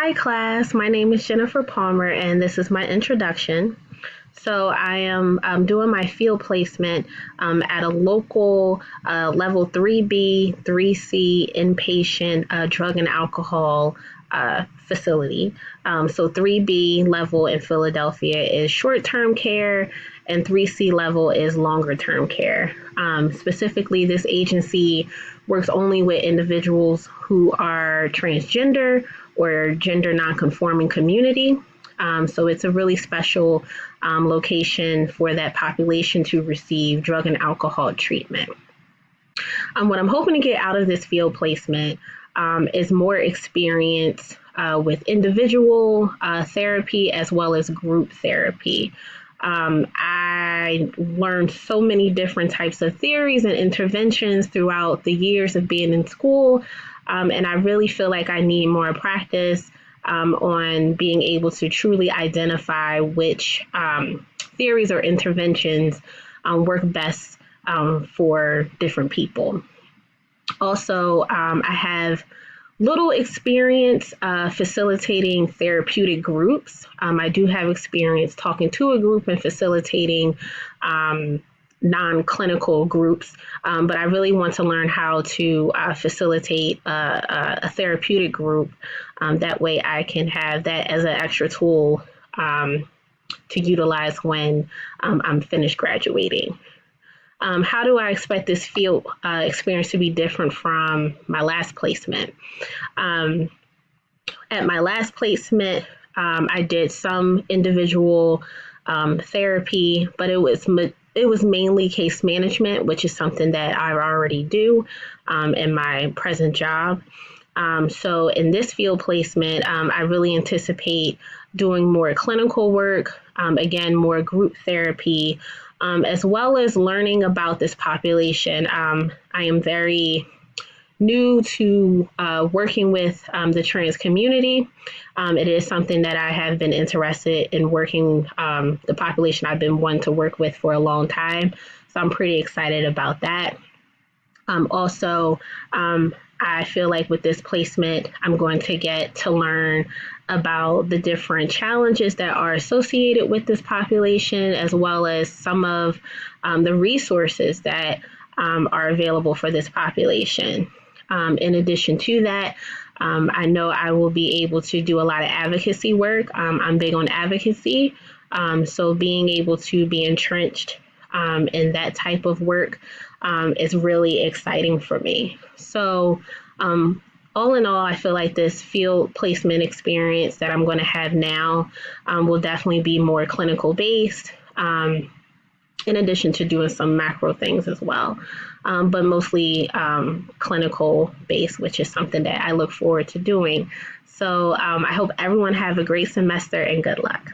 Hi, class. My name is Jennifer Palmer, and this is my introduction. So, I am doing my field placement at a local level 3B, 3C inpatient drug and alcohol facility. So, 3B level in Philadelphia is short term care, and 3C level is longer term care. Specifically, this agency works only with individuals who are transgender or gender nonconforming community. So it's a really special location for that population to receive drug and alcohol treatment. What I'm hoping to get out of this field placement is more experience with individual therapy as well as group therapy. I learned so many different types of theories and interventions throughout the years of being in school, and I really feel like I need more practice on being able to truly identify which theories or interventions work best for different people. Also, I have little experience facilitating therapeutic groups. I do have experience talking to a group and facilitating non-clinical groups, but I really want to learn how to facilitate a therapeutic group. That way I can have that as an extra tool to utilize when I'm finished graduating. How do I expect this field experience to be different from my last placement? At my last placement, I did some individual therapy, but it was mainly case management, which is something that I already do in my present job. So in this field placement, I really anticipate doing more clinical work, again, more group therapy, as well as learning about this population. I am very new to working with the trans community. It is something that I have been interested in working the population I've been wanting to work with for a long time. So I'm pretty excited about that. Also, I feel like with this placement, I'm going to get to learn about the different challenges that are associated with this population, as well as some of the resources that are available for this population. In addition to that, I know I will be able to do a lot of advocacy work. I'm big on advocacy, so being able to be entrenched in that type of work is really exciting for me. So all in all, I feel like this field placement experience that I'm going to have now will definitely be more clinical based, in addition to doing some macro things as well, but mostly clinical based, which is something that I look forward to doing. So I hope everyone have a great semester and good luck.